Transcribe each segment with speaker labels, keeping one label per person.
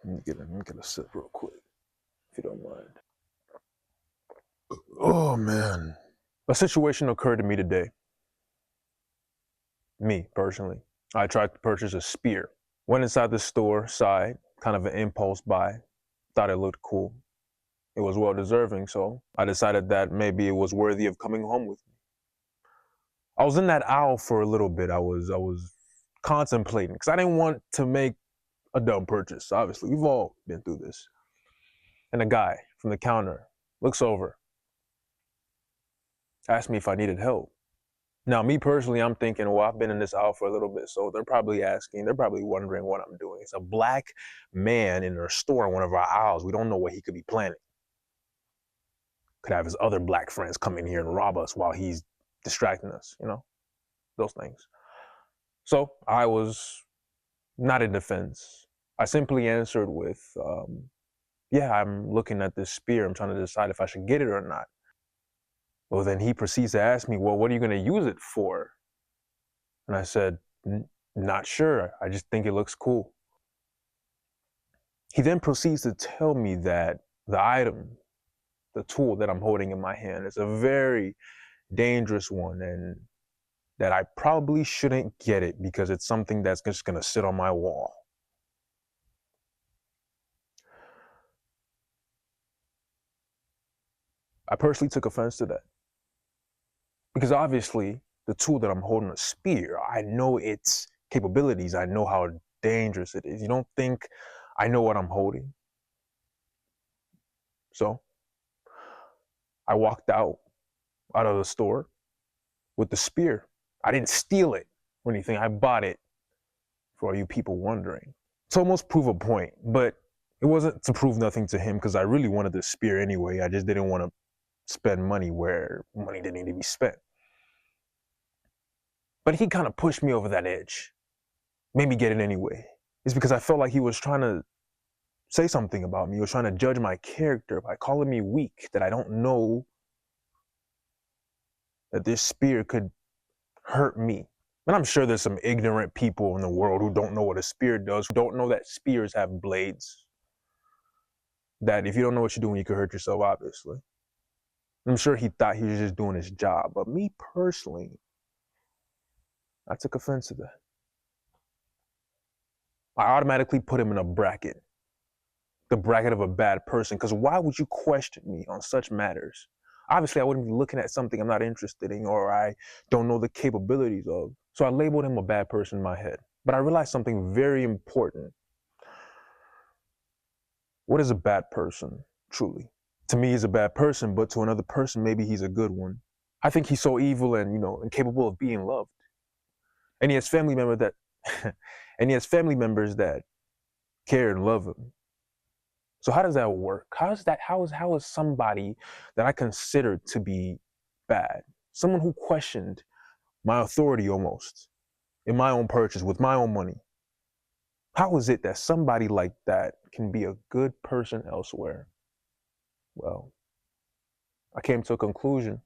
Speaker 1: Let me get a sip real quick, if you don't mind. Oh man. A situation occurred to me today. Me, personally. I tried to purchase a spear. Went inside the store, side, kind of an impulse buy. Thought it looked cool. It was well deserving, so I decided that maybe it was worthy of coming home with me. I was in that aisle for a little bit. I was contemplating because I didn't want to make a dumb purchase. Obviously, we've all been through this. And a guy from the counter looks over, asked me if I needed help. Now, me personally, I'm thinking, well, I've been in this aisle for a little bit, so they're probably wondering what I'm doing. It's a black man in their store in one of our aisles. We don't know what he could be planning. Could have his other black friends come in here and rob us while he's distracting us, those things. So I was not in defense. I simply answered with, yeah, I'm looking at this spear. I'm trying to decide if I should get it or not. Well, then he proceeds to ask me, well, what are you going to use it for? And I said, not sure. I just think it looks cool. He then proceeds to tell me that the item, the tool that I'm holding in my hand, is a very dangerous one and that I probably shouldn't get it because it's something that's just going to sit on my wall. I personally took offense to that because obviously the tool that I'm holding, a spear, I know its capabilities. I know how dangerous it is. You don't think I know what I'm holding? So I walked out of the store with the spear. I didn't steal it or anything. I bought it, for all you people wondering. To almost prove a point, but it wasn't to prove nothing to him because I really wanted the spear anyway. I just didn't want to spend money where money didn't need to be spent. But he kind of pushed me over that edge, made me get it anyway. It's because I felt like he was trying to say something about me. He was trying to judge my character by calling me weak, that I don't know that this spear could hurt me. And I'm sure there's some ignorant people in the world who don't know what a spear does, who don't know that spears have blades. That if you don't know what you're doing, you could hurt yourself, obviously. I'm sure he thought he was just doing his job. But me personally, I took offense to that. I automatically put him in a bracket, the bracket of a bad person, because why would you question me on such matters? Obviously, I wouldn't be looking at something I'm not interested in or I don't know the capabilities of. So I labeled him a bad person in my head. But I realized something very important. What is a bad person, truly? To me, he's a bad person, but to another person, maybe he's a good one. I think he's so evil and, incapable of being loved. And he has family members that care and love him. So how does that work? How is somebody that I considered to be bad, someone who questioned my authority almost in my own purchase with my own money? How is it that somebody like that can be a good person elsewhere? Well, I came to a conclusion,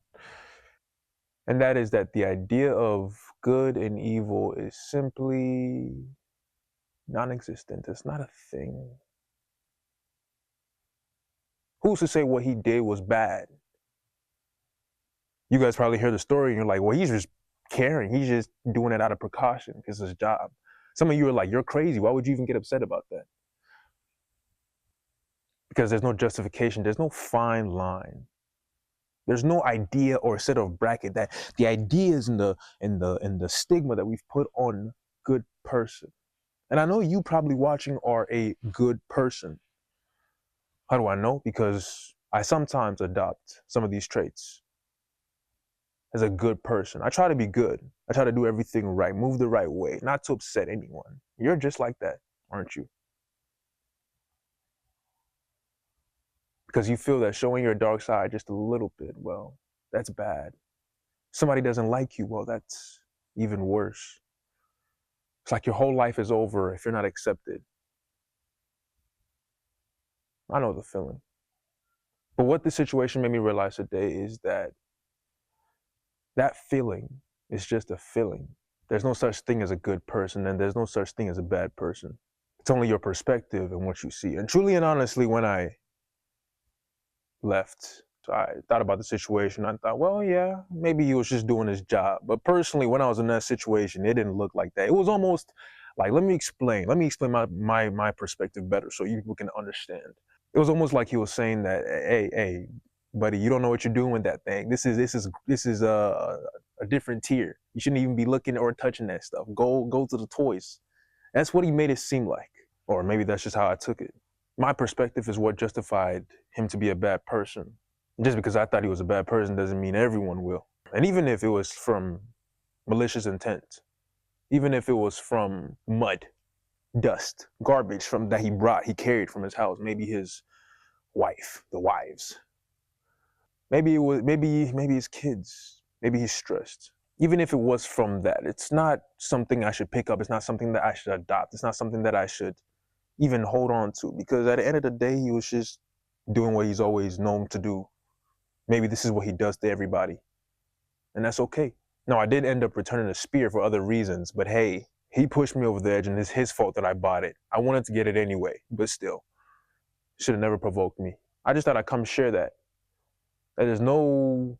Speaker 1: and that is that the idea of good and evil is simply non-existent. It's not a thing. Who's to say what he did was bad? You guys probably hear the story and you're like, well, he's just caring. He's just doing it out of precaution because it's his job. Some of you are like, you're crazy. Why would you even get upset about that? Because there's no justification. There's no fine line. There's no idea or set of bracket that the ideas and the stigma that we've put on good person. And I know you probably watching are a good person. How do I know? Because I sometimes adopt some of these traits as a good person. I try to be good. I try to do everything right, move the right way, not to upset anyone. You're just like that, aren't you? Because you feel that showing your dark side just a little bit, well, that's bad. Somebody doesn't like you, well, that's even worse. It's like your whole life is over if you're not accepted. I know the feeling. But what this situation made me realize today is that feeling is just a feeling. There's no such thing as a good person, and there's no such thing as a bad person. It's only your perspective and what you see. And truly and honestly, when I left, so I thought about the situation. I thought, well, yeah, maybe he was just doing his job. But personally, when I was in that situation, it didn't look like that. It was almost like, let me explain my perspective better so you people can understand. It was almost like he was saying that, hey, buddy, you don't know what you're doing with that thing. This is a different tier. You shouldn't even be looking or touching that stuff. Go to the toys. That's what he made it seem like. Or maybe that's just how I took it. My perspective is what justified him to be a bad person. Just because I thought he was a bad person doesn't mean everyone will. And even if it was from malicious intent, even if it was from mud, dust, garbage from that he carried from his house, maybe his wife, the wives. Maybe it was maybe his kids. Maybe he's stressed. Even if it was from that, it's not something I should pick up. It's not something that I should adopt. It's not something that I should even hold on to, because at the end of the day, he was just doing what he's always known to do. Maybe this is what he does to everybody, and that's okay. Now, I did end up returning the spear for other reasons, but hey, he pushed me over the edge, and it's his fault that I bought it. I wanted to get it anyway, but still, should have never provoked me. I just thought I'd come share that there's no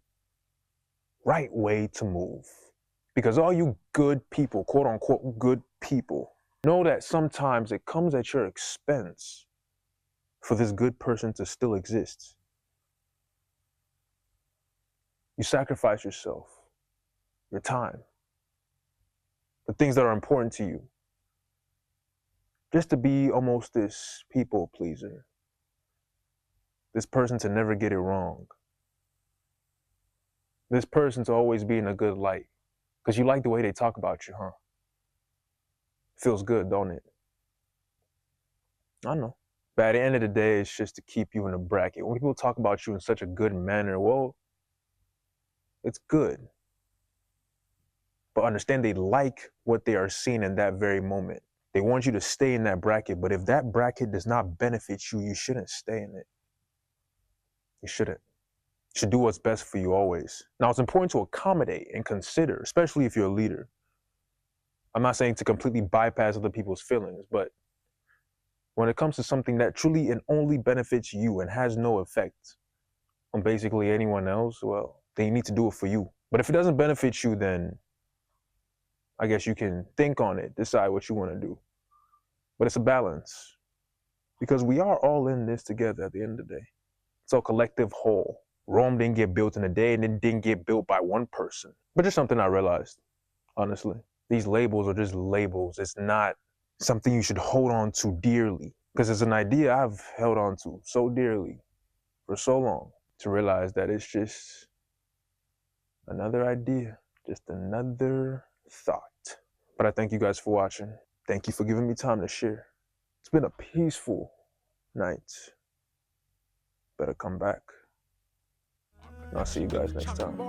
Speaker 1: right way to move, because all you good people, quote unquote good people, know that sometimes it comes at your expense for this good person to still exist. You sacrifice yourself, your time, the things that are important to you, just to be almost this people pleaser, this person to never get it wrong, this person to always be in a good light, because you like the way they talk about you, huh? Feels good, don't it? I know. But at the end of the day, it's just to keep you in a bracket. When people talk about you in such a good manner, well, it's good. But understand they like what they are seeing in that very moment. They want you to stay in that bracket, but if that bracket does not benefit you, you shouldn't stay in it. You shouldn't. You should do what's best for you always. Now, it's important to accommodate and consider, especially if you're a leader. I'm not saying to completely bypass other people's feelings, but when it comes to something that truly and only benefits you and has no effect on basically anyone else, well, then you need to do it for you. But if it doesn't benefit you, then I guess you can think on it, decide what you want to do. But it's a balance, because we are all in this together at the end of the day. It's a collective whole. Rome didn't get built in a day, and it didn't get built by one person. But just something I realized, honestly. These labels are just labels. It's not something you should hold on to dearly, because it's an idea I've held on to so dearly for so long, to realize that it's just another idea, just another thought. But I thank you guys for watching. Thank you for giving me time to share. It's been a peaceful night. Better come back. And I'll see you guys next time.